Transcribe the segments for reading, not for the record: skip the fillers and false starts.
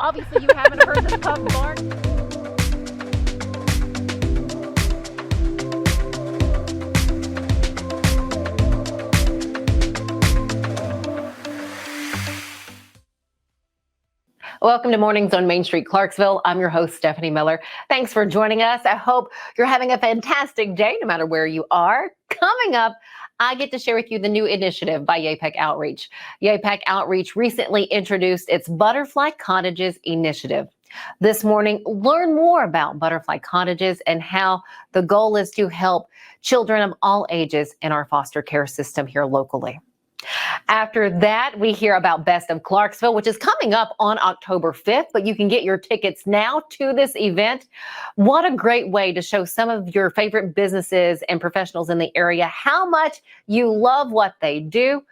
Obviously you haven't heard the pup bark. Welcome to Mornings on Main Street, Clarksville. I'm your host, Stefanie Miller. Thanks for joining us. I hope you're having a fantastic day, no matter where you are. Coming up, I get to share with you the new initiative by YAIPak Outreach. YAIPak Outreach recently introduced its Butterfly Cottages initiative. This morning, learn more about Butterfly Cottages and how the goal is to help children of all ages in our foster care system here locally. After that, we hear about Best of Clarksville, which is coming up on October 5th, but you can get your tickets now to this event. What a great way to show some of your favorite businesses and professionals in the area how much you love what they do,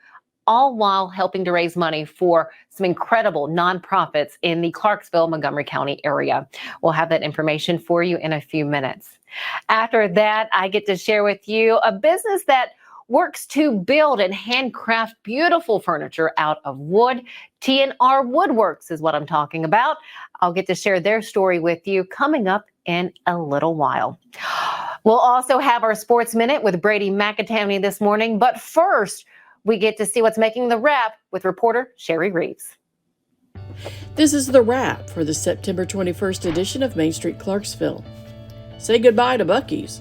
all while helping to raise money for some incredible nonprofits in the Clarksville, Montgomery County area. We'll have that information for you in a few minutes. After that, I get to share with you a business that works to build and handcraft beautiful furniture out of wood. T&R Woodworks is what I'm talking about. I'll get to share their story with you coming up in a little while. We'll also have our Sports Minute with Brady McAtamney this morning. But first, we get to see what's making the wrap with reporter Cheri Reeves. This is the wrap for the September 21st edition of Main Street, Clarksville. Say goodbye to Buc-ee's.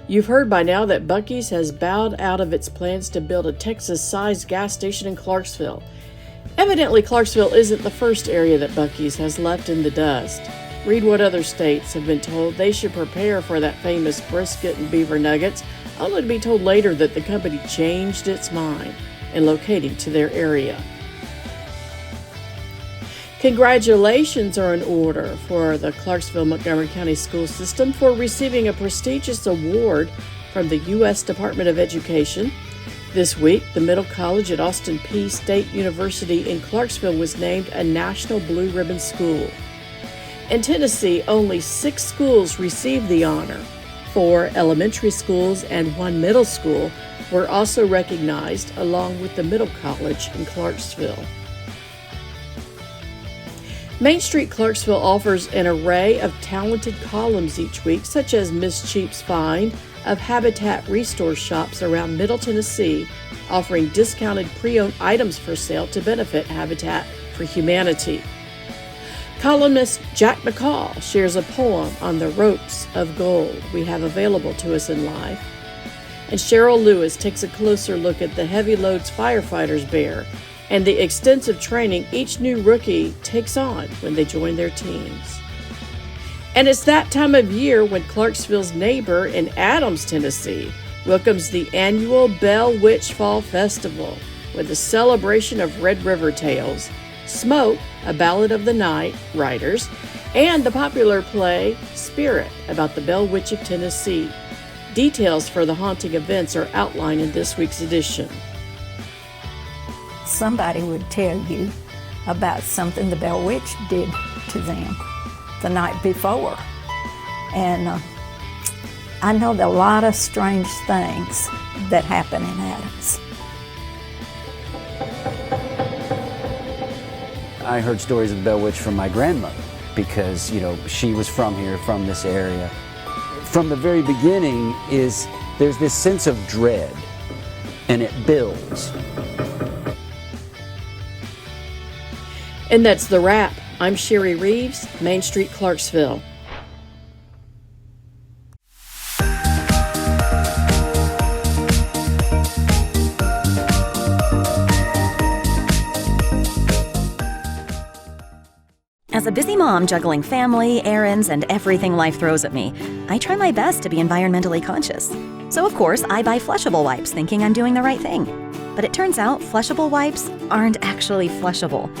You've heard by now that Buc-ee's has bowed out of its plans to build a Texas-sized gas station in Clarksville. Evidently, Clarksville isn't the first area that Buc-ee's has left in the dust. Read what other states have been told they should prepare for that famous brisket and beaver nuggets, only to be told later that the company changed its mind in locating to their area. Congratulations are in order for the Clarksville-Montgomery County School System for receiving a prestigious award from the U.S. Department of Education. This week, the Middle College at Austin Peay State University in Clarksville was named a National Blue Ribbon School. In Tennessee, only 6 schools received the honor. 4 elementary schools and 1 middle school were also recognized, along with the Middle College in Clarksville. Main Street Clarksville offers an array of talented columns each week, such as Miss Cheap's Find of Habitat Restore shops around Middle Tennessee, offering discounted pre-owned items for sale to benefit Habitat for Humanity. Columnist Jack McCall shares a poem on the ropes of gold we have available to us in life. And Cheryl Lewis takes a closer look at the heavy loads firefighters bear and the extensive training each new rookie takes on when they join their teams. And it's that time of year when Clarksville's neighbor in Adams, Tennessee, welcomes the annual Bell Witch Fall Festival with a celebration of Red River tales, Smoke, a ballad of the night writers, and the popular play Spirit about the Bell Witch of Tennessee. Details for the haunting events are outlined in this week's edition. Somebody would tell you about something the Bell Witch did to them the night before. And I know a lot of strange things that happen in Adams. I heard stories of the Bell Witch from my grandmother because, she was from here, from this area. From the very beginning there's this sense of dread, and it builds. And that's the wrap. I'm Cheri Reeves, Main Street, Clarksville. As a busy mom juggling family, errands, and everything life throws at me, I try my best to be environmentally conscious. So of course, I buy flushable wipes thinking I'm doing the right thing. But it turns out flushable wipes aren't actually flushable.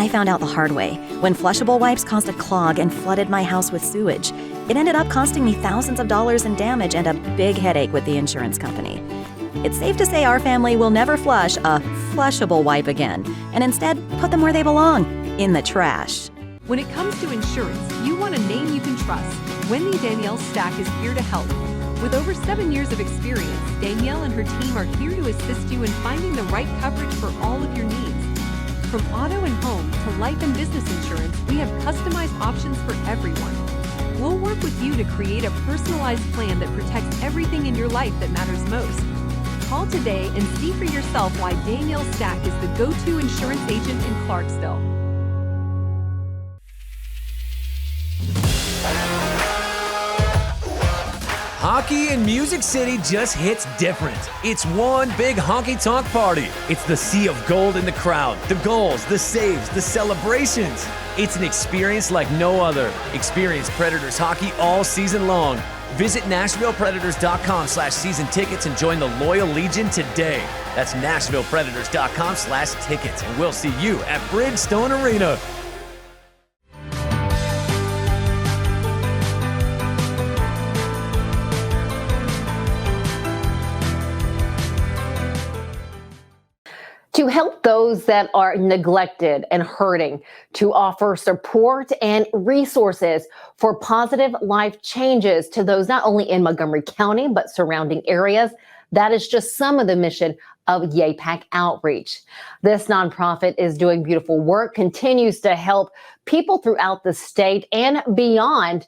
I found out the hard way. When flushable wipes caused a clog and flooded my house with sewage, it ended up costing me thousands of dollars in damage and a big headache with the insurance company. It's safe to say our family will never flush a flushable wipe again, and instead put them where they belong, in the trash. When it comes to insurance, you want a name you can trust. Wendy Danielle Stack is here to help. With over 7 years of experience, Danielle and her team are here to assist you in finding the right coverage for all of your needs. From auto and home to life and business insurance, we have customized options for everyone. We'll work with you to create a personalized plan that protects everything in your life that matters most. Call today and see for yourself why Danielle Stack is the go-to insurance agent in Clarksville. Hockey in Music City just hits different. It's one big honky-tonk party. It's the sea of gold in the crowd, the goals, the saves, the celebrations. It's an experience like no other. Experience Predators hockey all season long. Visit NashvillePredators.com/season tickets and join the Loyal Legion today. That's NashvillePredators.com/tickets, and we'll see you at Bridgestone Arena. To help those that are neglected and hurting, to offer support and resources for positive life changes to those not only in Montgomery County, but surrounding areas. That is just some of the mission of YAIPak Outreach. This nonprofit is doing beautiful work, continues to help people throughout the state and beyond.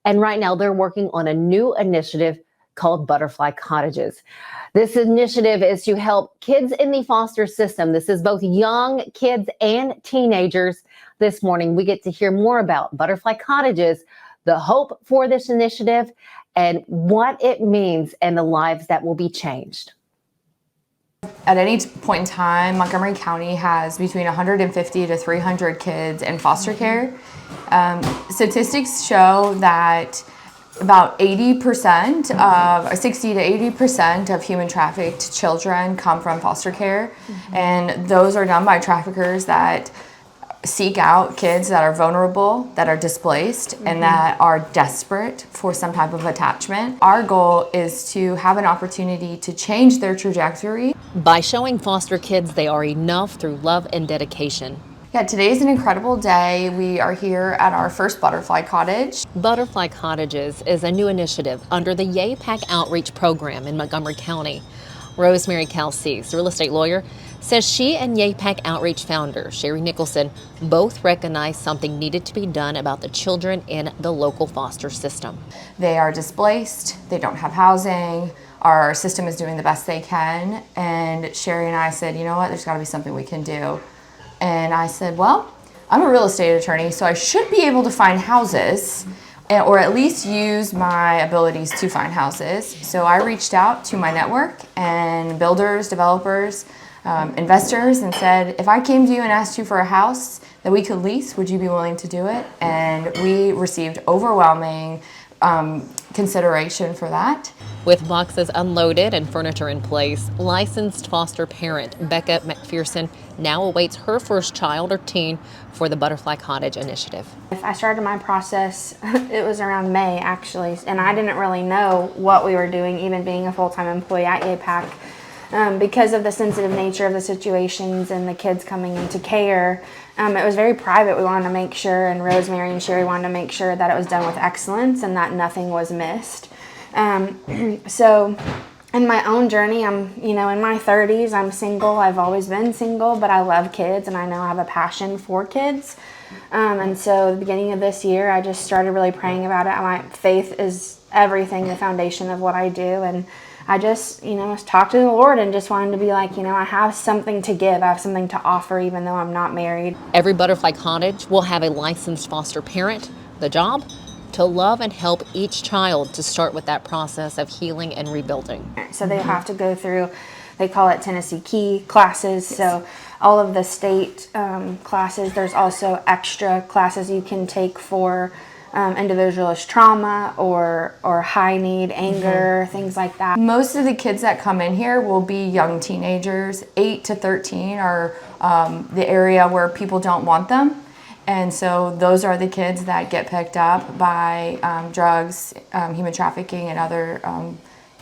And right now they're working on a new initiative called Butterfly Cottages. This initiative is to help kids in the foster system. This is both young kids and teenagers. This morning, we get to hear more about Butterfly Cottages, the hope for this initiative, and what it means and the lives that will be changed. At any point in time, Montgomery County has between 150 to 300 kids in foster care. Statistics show that about 80% of, 60 to 80% of human trafficked children come from foster care. And those are done by traffickers that seek out kids that are vulnerable, that are displaced, and that are desperate for some type of attachment. Our goal is to have an opportunity to change their trajectory. By showing foster kids they are enough through love and dedication. Yeah, today's an incredible day. We are here at our first Butterfly Cottage. Butterfly Cottages is a new initiative under the YAIPak Outreach program in Montgomery County. Rosemary Calcese, real estate lawyer, says she and YAIPak Outreach founder Cheri both recognize something needed to be done about the children in the local foster system. They are displaced, they don't have housing, our system is doing the best they can, and Cheri and I said, you know what, there's gotta be something we can do. And I said, well, I'm a real estate attorney, so I should be able to find houses, or at least use my abilities to find houses. So I reached out to my network and builders, developers, investors, and said, if I came to you and asked you for a house that we could lease, would you be willing to do it? And we received overwhelming consideration for that. With boxes unloaded and furniture in place, licensed foster parent Becca Macpherson now awaits her first child or teen for the Butterfly Cottage initiative. I started my process, it was around May actually, and I didn't really know what we were doing, even being a full-time employee at YAIPak. Because of the sensitive nature of the situations and the kids coming into care, it was very private. We wanted to make sure, and Rosemary and Cheri wanted to make sure that it was done with excellence and that nothing was missed. So in my own journey, I'm, in my 30s, I'm single. I've always been single, but I love kids and I now have a passion for kids. And so at the beginning of this year, I just started really praying about it. My faith is everything, the foundation of what I do. And I just, talked to the Lord and just wanted to be like, I have something to give. I have something to offer, even though I'm not married. Every Butterfly Cottage will have a licensed foster parent. The job? To love and help each child to start with that process of healing and rebuilding. So they have to go through, they call it Tennessee Key classes. Yes. So all of the state classes, there's also extra classes you can take for individualist trauma or high need, anger, things like that. Most of the kids that come in here will be young teenagers. 8 to 13 are the area where people don't want them. And so those are the kids that get picked up by drugs, human trafficking, and other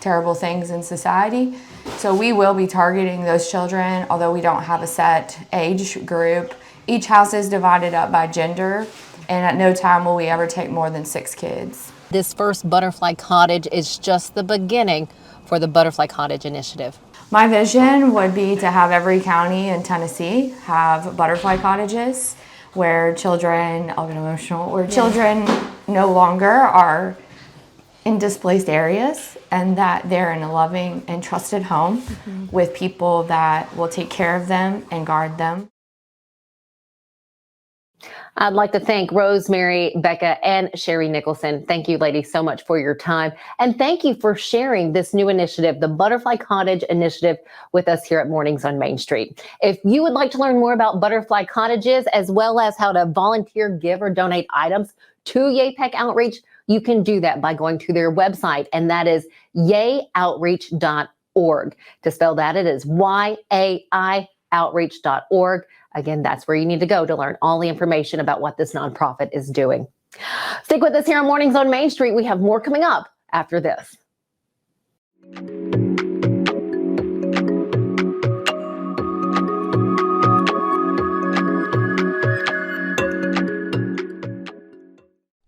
terrible things in society. So we will be targeting those children, although we don't have a set age group. Each house is divided up by gender, and at no time will we ever take more than 6 kids. This first Butterfly Cottage is just the beginning for the Butterfly Cottage initiative. My vision would be to have every county in Tennessee have butterfly cottages where children, I'll get emotional, where children no longer are in displaced areas and that they're in a loving and trusted home with people that will take care of them and guard them. I'd like to thank Rosemary, Becca, and Cheri Nicholson. Thank you, ladies, so much for your time. And thank you for sharing this new initiative, the Butterfly Cottage Initiative, with us here at Mornings on Main Street. If you would like to learn more about Butterfly Cottages, as well as how to volunteer, give, or donate items to YAIPak Outreach, you can do that by going to their website, and that is YAIOutreach.org. To spell that, it is YAI outreach.org. Again, that's where you need to go to learn all the information about what this nonprofit is doing. Stick with us here on Mornings on Main Street. We have more coming up after this.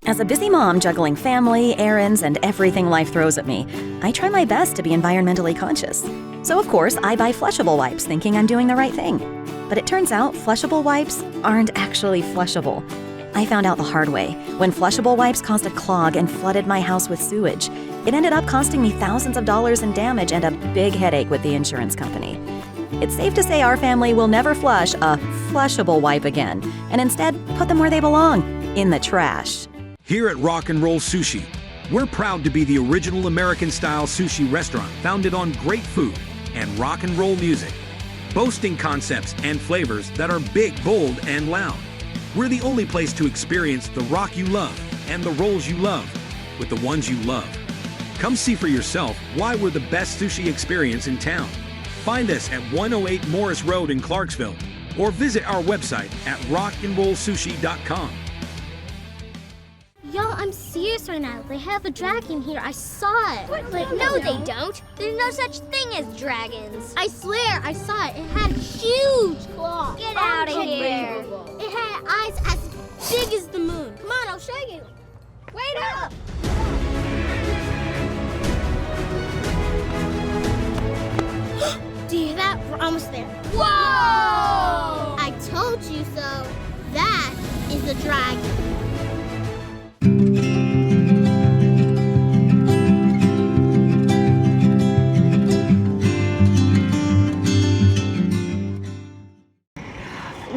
As a busy mom juggling family, errands, and everything life throws at me, I try my best to be environmentally conscious. So of course, I buy flushable wipes thinking I'm doing the right thing. But it turns out flushable wipes aren't actually flushable. I found out the hard way. When flushable wipes caused a clog and flooded my house with sewage, it ended up costing me thousands of dollars in damage and a big headache with the insurance company. It's safe to say our family will never flush a flushable wipe again, and instead put them where they belong, in the trash. Here at Rock and Roll Sushi, we're proud to be the original American-style sushi restaurant founded on great food and rock and roll music, boasting concepts and flavors that are big, bold, and loud. We're the only place to experience the rock you love and the rolls you love with the ones you love. Come see for yourself why we're the best sushi experience in town. Find us at 108 Morris Road in Clarksville or visit our website at rockandrollsushi.com. Y'all, I'm serious right now. They have a dragon here. I saw it. But no, they don't. There's no such thing as dragons. I swear, I saw it. It had huge claws. Get out of here. It had eyes as big as the moon. Come on, I'll show you. Wait up. Do you hear that? We're almost there. Whoa! I told you so. That is the dragon.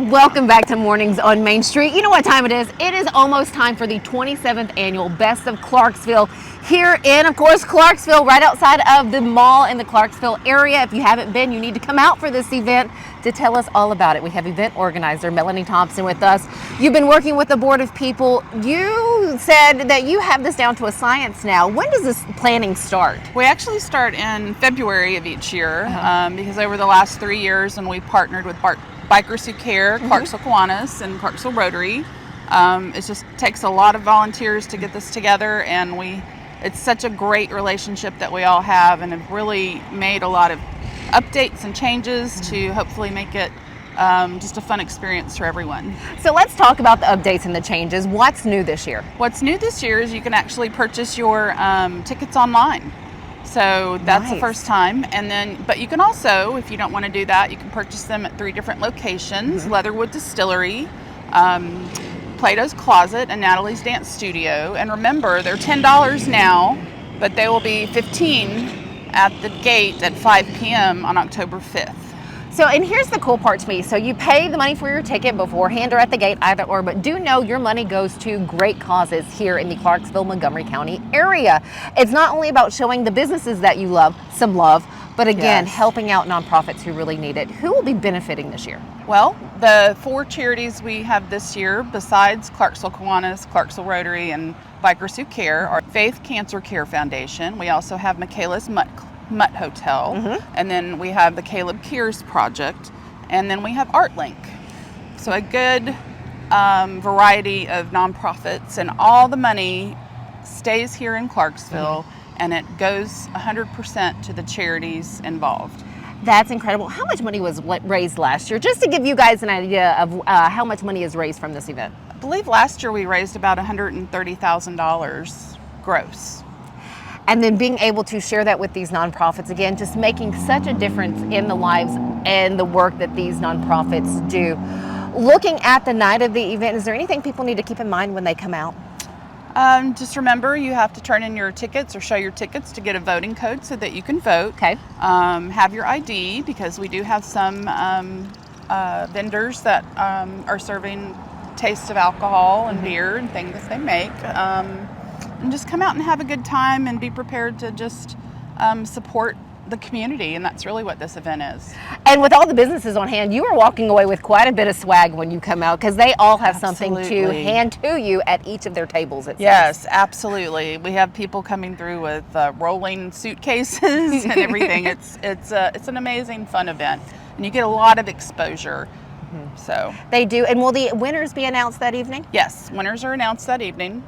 Welcome back to Mornings on Main Street. You know what time it is? It is almost time for the 27th Annual Best of Clarksville here in, of course, Clarksville, right outside of the mall in the Clarksville area. If you haven't been, you need to come out for this event to tell us all about it. We have event organizer Melanie Thompson with us. You've been working with the Board of People. You said that you have this down to a science now. When does this planning start? We actually start in February of each year because over the last 3 years, when we partnered with Bikers Who Care, Clarksville Kiwanis, and Clarksville Rotary. It just takes a lot of volunteers to get this together, and it's such a great relationship that we all have, and have really made a lot of updates and changes to hopefully make it just a fun experience for everyone. So let's talk about the updates and the changes. What's new this year? What's new this year is you can actually purchase your tickets online. So that's the first time. And then, but you can also, if you don't want to do that, you can purchase them at 3 different locations: Leatherwood Distillery, Plato's Closet, and Natalie's Dance Studio. And remember, they're $10 now, but they will be $15 at the gate at 5 p.m. on October 5th. So, and here's the cool part to me. So you pay the money for your ticket beforehand or at the gate, either or, but do know your money goes to great causes here in the Clarksville, Montgomery County area. It's not only about showing the businesses that you love some love, but again, helping out nonprofits who really need it. Who will be benefiting this year? Well, the 4 charities we have this year, besides Clarksville Kiwanis, Clarksville Rotary, and Bikers Who Care, are Faith Cancer Care Foundation. We also have Michaela's Mutt Hotel, and then we have the Caleb Kears Project, and then we have ArtLink. So a good variety of nonprofits, and all the money stays here in Clarksville, and it goes 100% to the charities involved. That's incredible. How much money was raised last year? Just to give you guys an idea of how much money is raised from this event. I believe last year we raised about $130,000 gross. and then being able to share that with these nonprofits, again, just making such a difference in the lives and the work that these nonprofits do. Looking at the night of the event, is there anything people need to keep in mind when they come out? Just remember, you have to turn in your tickets or show your tickets to get a voting code so that you can vote. Okay. Have your ID, because we do have some vendors that are serving tastes of alcohol and beer and things that they make. And just come out and have a good time and be prepared to just support the community, and that's really what this event is. And with all the businesses on hand, you are walking away with quite a bit of swag when you come out, because they all have something to hand to you at each of their tables. Yes, absolutely. We have people coming through with rolling suitcases and everything. It's an amazing, fun event, and you get a lot of exposure. So they do. And will the winners be announced that evening? Yes, winners are announced that evening.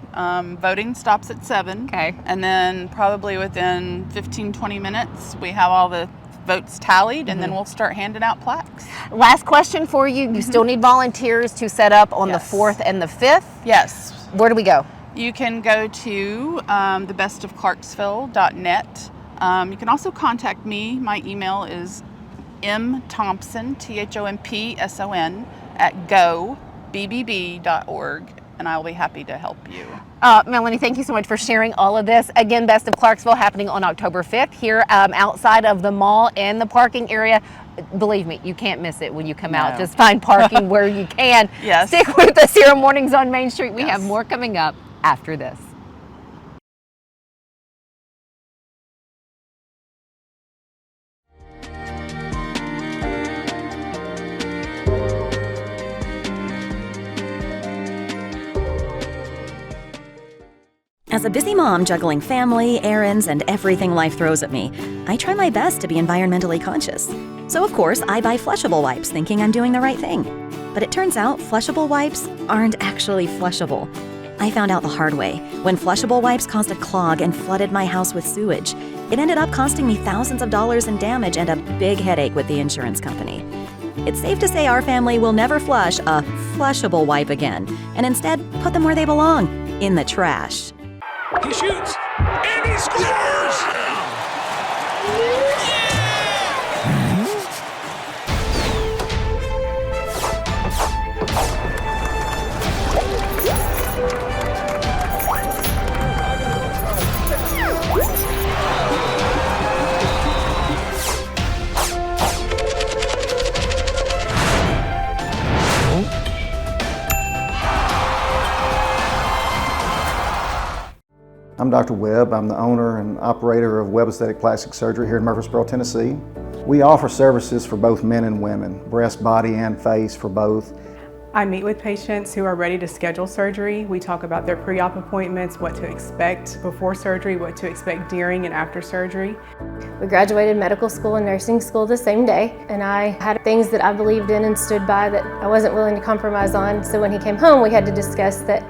Voting stops at 7. Okay. And then probably within 15-20 minutes we have all the votes tallied, and then we'll start handing out plaques. Last question for you. You still need volunteers to set up on the 4th and the 5th? Yes. Where do we go? You can go to thebestofclarksville.net. You can also contact me. My email is mthompson, THOMPSON, at gobbb.org, and I'll be happy to help you. Melanie, thank you so much for sharing all of this. Again, Best of Clarksville happening on October 5th here outside of the mall and the parking area. Believe me, you can't miss it when you come out. Just find parking where you can. Yes. Stick with us here on Mornings on Main Street. We have more coming up after this. As a busy mom juggling family, errands, and everything life throws at me, I try my best to be environmentally conscious. So of course, I buy flushable wipes thinking I'm doing the right thing. But it turns out flushable wipes aren't actually flushable. I found out the hard way when flushable wipes caused a clog and flooded my house with sewage. It ended up costing me thousands of dollars in damage and a big headache with the insurance company. It's safe to say our family will never flush a flushable wipe again, and instead put them where they belong, in the trash. He shoots, and he scores! I'm Dr. Webb. I'm the owner and operator of Webb Aesthetic Plastic Surgery here in Murfreesboro, Tennessee. We offer services for both men and women, breast, body, and face for both. I meet with patients who are ready to schedule surgery. We talk about their pre-op appointments, what to expect before surgery, what to expect during and after surgery. We graduated medical school and nursing school the same day, and I had things that I believed in and stood by that I wasn't willing to compromise on. So when he came home, we had to discuss that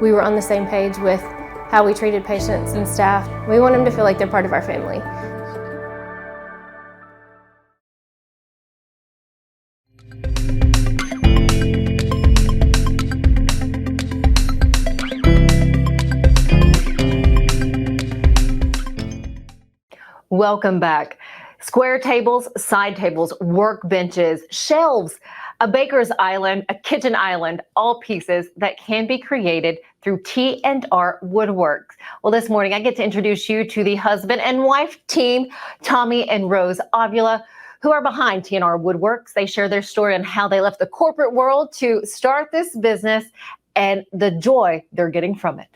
we were on the same page with how we treated patients and staff. We want them to feel like they're part of our family. Welcome back. Square tables, side tables, workbenches, shelves, a baker's island, a kitchen island, all pieces that can be created through T&R Woodworks. Well, this morning I get to introduce you to the husband and wife team, Tommy and Rose Avila, who are behind T&R Woodworks. They share their story on how they left the corporate world to start this business and the joy they're getting from it.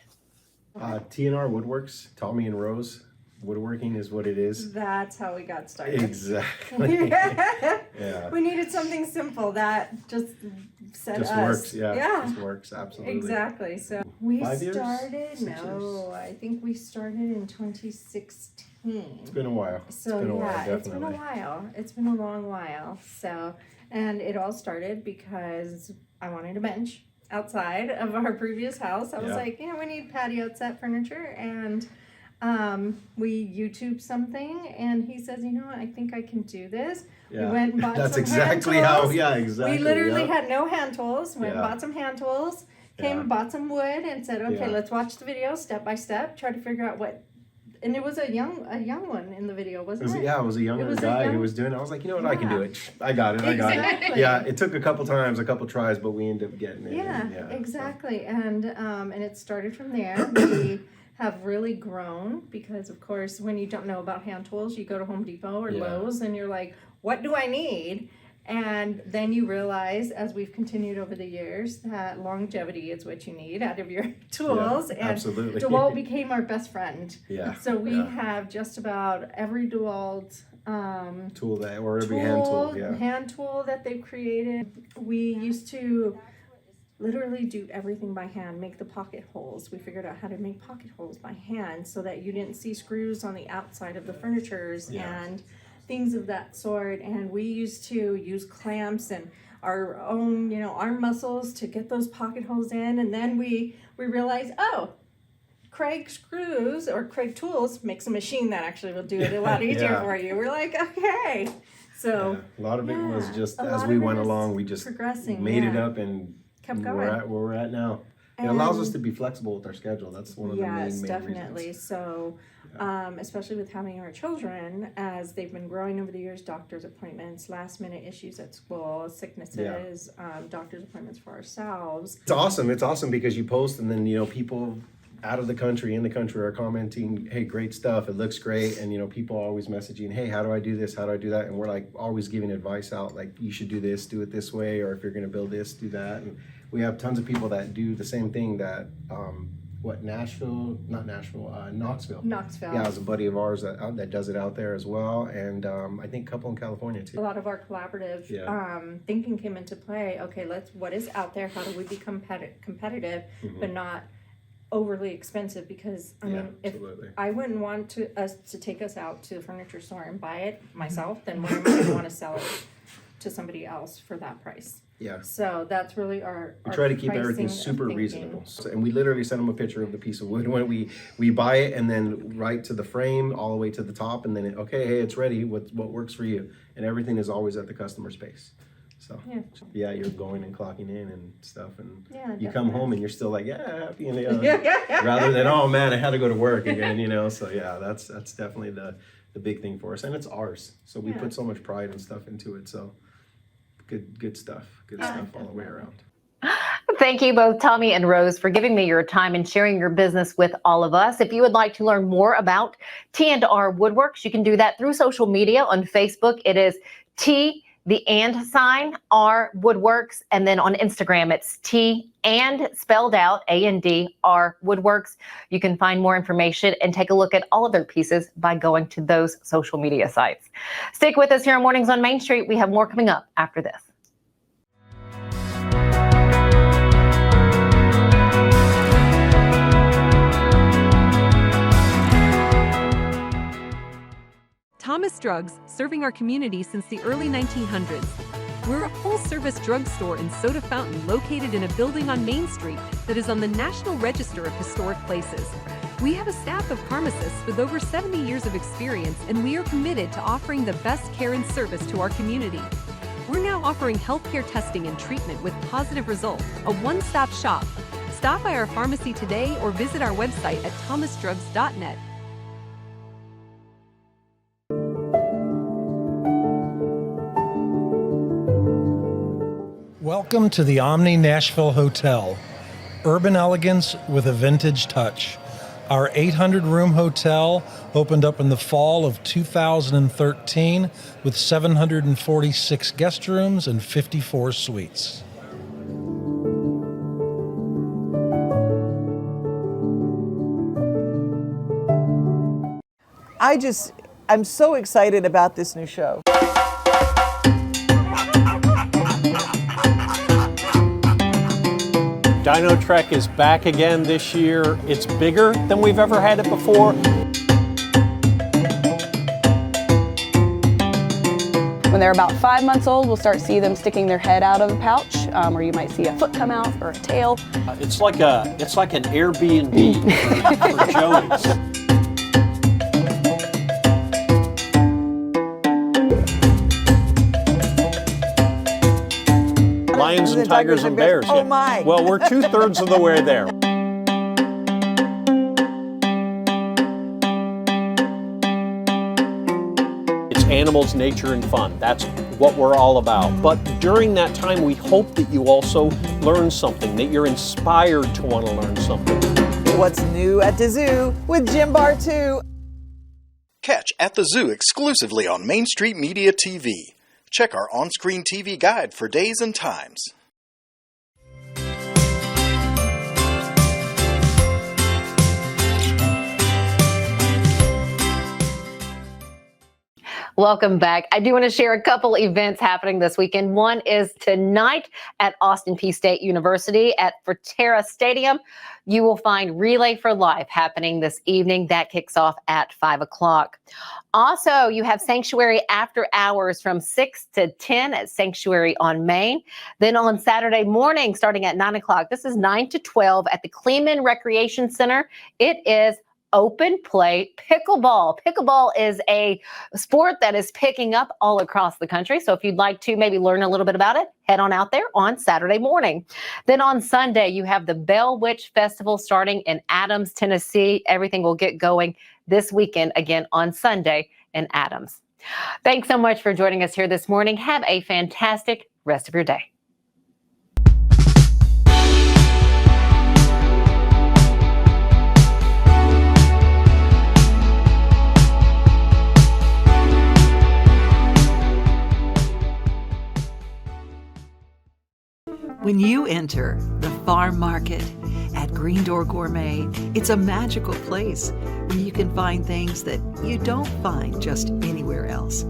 T&R Woodworks, Tommy and Rose. Woodworking is what it is. That's how we got started. Exactly. Yeah. We needed something simple that just said just us. Works, yeah. Yeah. Just works, absolutely. Exactly. So we 5 years? started, 6 years? I think we started in 2016. It's been a while. So it's been a yeah, while, definitely. it's been a while. It's been a long while. So, and it all started because I wanted a bench outside of our previous house. I was like, we need patio set furniture, and we YouTube something, and he says, I think I can do this. Yeah. We went and bought That's some exactly hand how, tools. yeah, exactly. We literally had no hand tools. Went and Yeah. bought some hand tools, came and bought some wood, and said, okay, Yeah. let's watch the video step by step, try to figure out And it was a young one in the video, wasn't it? Yeah, it was a younger guy who was doing it. I was like, you know what, I can do it. I got it. Exactly. Yeah, it took a couple tries, but we ended up getting it. Yeah, exactly. And it started from there. We have really grown because, of course, when you don't know about hand tools, you go to Home Depot or Lowe's and you're like, what do I need? And then you realize, as we've continued over the years, that longevity is what you need out of your tools. Yeah, absolutely. And DeWalt became our best friend. Yeah. So we have just about every DeWalt tool hand tool that they've created. We used to literally do everything by hand, make the pocket holes. We figured out how to make pocket holes by hand so that you didn't see screws on the outside of the furnitures and things of that sort. And we used to use clamps and our own, arm muscles to get those pocket holes in. And then we realized, Craig Screws or Craig Tools makes a machine that actually will do it a lot easier for you. We're like, okay. So a lot of it was just as we went along, we just made it up and kept going. We're at where we're at now. It allows us to be flexible with our schedule. That's one of the main definitely. reasons. So, especially with having our children, as they've been growing over the years, doctor's appointments, last minute issues at school, sicknesses, doctor's appointments for ourselves. It's awesome. It's awesome because you post and then, people out of the country, in the country are commenting, hey, great stuff. It looks great. And, people are always messaging, hey, how do I do this? How do I do that? And we're like always giving advice out, like you should do this, do it this way. Or if you're going to build this, do that. And we have tons of people that do the same thing that, Knoxville. Knoxville. Yeah, it's a buddy of ours that does it out there as well. And I think a couple in California too. A lot of our collaborative thinking came into play. Okay, what is out there? How do we be competitive, but not overly expensive? Because I mean, if I wouldn't want us to take us out to the furniture store and buy it myself, then why am I going to want to sell it to somebody else for that price? Yeah. So that's really our try to keep everything super reasonable. And we literally send them a picture of the piece of wood when we buy it, and then right to the frame all the way to the top, and then hey, it's ready. What works for you? And everything is always at the customer's pace. So you're going and clocking in and stuff, and you come home and you're still like happy, and rather than oh man, I had to go to work again, So that's definitely the big thing for us, and it's ours. So we put so much pride and stuff into it. So good stuff all the way around. Thank you both, Tommy and Rose, for giving me your time and sharing your business with all of us. If you would like to learn more about T&R Woodworks, you can do that through social media. On Facebook, it is T, the and sign, R Woodworks. And then on Instagram, it's T and spelled out A-N-D-R Woodworks. You can find more information and take a look at all of their pieces by going to those social media sites. Stick with us here on Mornings on Main Street. We have more coming up after this. Thomas Drugs, serving our community since the early 1900s. We're a full-service drugstore and soda fountain located in a building on Main Street that is on the National Register of Historic Places. We have a staff of pharmacists with over 70 years of experience, and we are committed to offering the best care and service to our community. We're now offering healthcare testing and treatment with positive results, a one-stop shop. Stop by our pharmacy today or visit our website at thomasdrugs.net. Welcome to the Omni Nashville Hotel. Urban elegance with a vintage touch. Our 800-room hotel opened up in the fall of 2013 with 746 guest rooms and 54 suites. I'm so excited about this new show. Dino Trek is back again this year. It's bigger than we've ever had it before. When they're about 5 months old, we'll start to see them sticking their head out of the pouch, or you might see a foot come out or a tail. It's like an Airbnb for Joey's. Lions and tigers and bears. Oh my! Well, we're 2/3 of the way there. animals, nature, and fun. That's what we're all about. But during that time, we hope that you also learn something, that you're inspired to want to learn something. What's new at the zoo with Jim Bar 2. Catch At the Zoo exclusively on Main Street Media TV. Check our on-screen TV guide for days and times. Welcome back. I do want to share a couple events happening this weekend. One is tonight at Austin Peay State University at Forterra Stadium. You will find Relay for Life happening this evening. That kicks off at 5 o'clock. Also, you have Sanctuary After Hours from 6 to 10 at Sanctuary on Main. Then on Saturday morning, starting at 9 o'clock, this is 9 to 12 at the Kleeman Recreation Center. It is open play pickleball. Pickleball is a sport that is picking up all across the country. So if you'd like to maybe learn a little bit about it, head on out there on Saturday morning. Then on Sunday, you have the Bell Witch Festival starting in Adams, Tennessee. Everything will get going this weekend again on Sunday in Adams. Thanks so much for joining us here this morning. Have a fantastic rest of your day. When you enter the farm market at Green Door Gourmet, it's a magical place where you can find things that you don't find just anywhere else.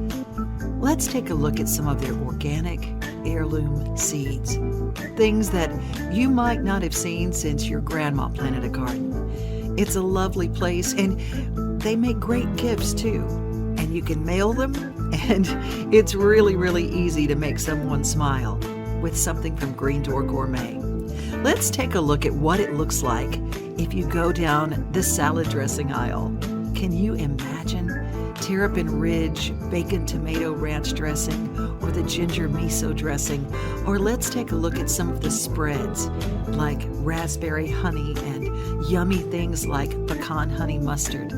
Let's take a look at some of their organic heirloom seeds, things that you might not have seen since your grandma planted a garden. It's a lovely place, and they make great gifts too. And you can mail them, and it's really, really easy to make someone smile with something from Green Door Gourmet. Let's take a look at what it looks like if you go down the salad dressing aisle. Can you imagine Terrapin Ridge bacon tomato ranch dressing, or the ginger miso dressing? Or let's take a look at some of the spreads like raspberry honey and yummy things like pecan honey mustard.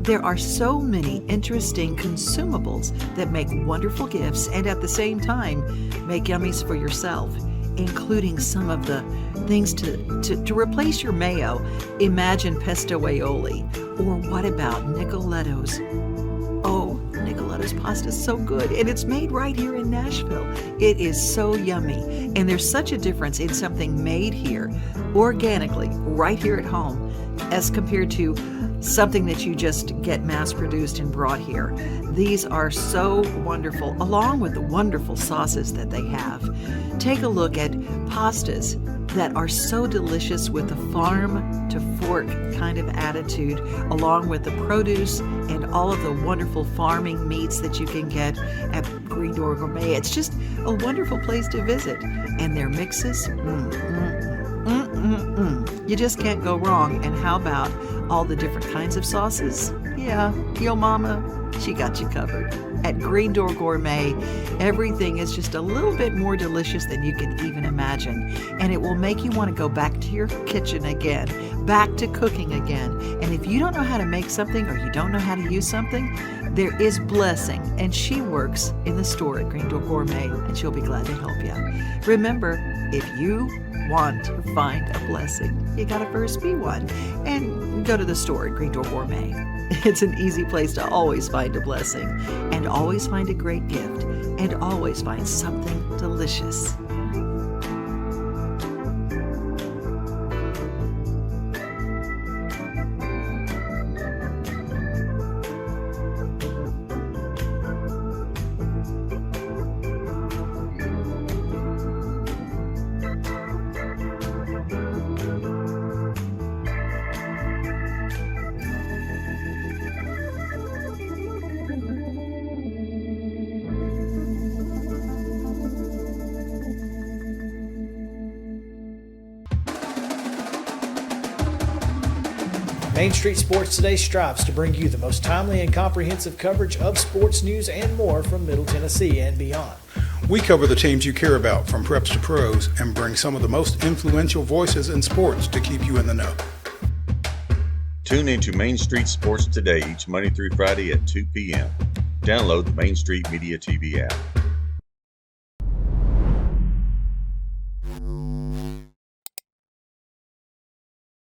There are so many interesting consumables that make wonderful gifts and at the same time make yummies for yourself, including some of the things to replace your mayo. Imagine pesto aioli, or what about Nicoletto's? Oh, Nicoletto's pasta is so good, and it's made right here in Nashville. It is so yummy, and there's such a difference in something made here, organically, right here at home, as compared to something that you just get mass-produced and brought here. These are so wonderful, along with the wonderful sauces that they have. Take a look at pastas that are so delicious with the farm-to-fork kind of attitude, along with the produce and all of the wonderful farming meats that you can get at Green Door Gourmet. It's just a wonderful place to visit. And their mixes, you just can't go wrong. And how about all the different kinds of sauces? Yeah, your mama, she got you covered. At Green Door Gourmet, everything is just a little bit more delicious than you can even imagine. And it will make you want to go back to your kitchen again, back to cooking again. And if you don't know how to make something, or you don't know how to use something, there is Blessing, and she works in the store at Green Door Gourmet, and she'll be glad to help you. Remember, if you want to find a blessing, you gotta first be one. And go to the store at Green Door Gourmet. It's an easy place to always find a blessing, and always find a great gift, and always find something delicious. Main Street Sports Today strives to bring you the most timely and comprehensive coverage of sports news and more from Middle Tennessee and beyond. We cover the teams you care about from preps to pros and bring some of the most influential voices in sports to keep you in the know. Tune into Main Street Sports Today each Monday through Friday at 2 p.m. Download the Main Street Media TV app.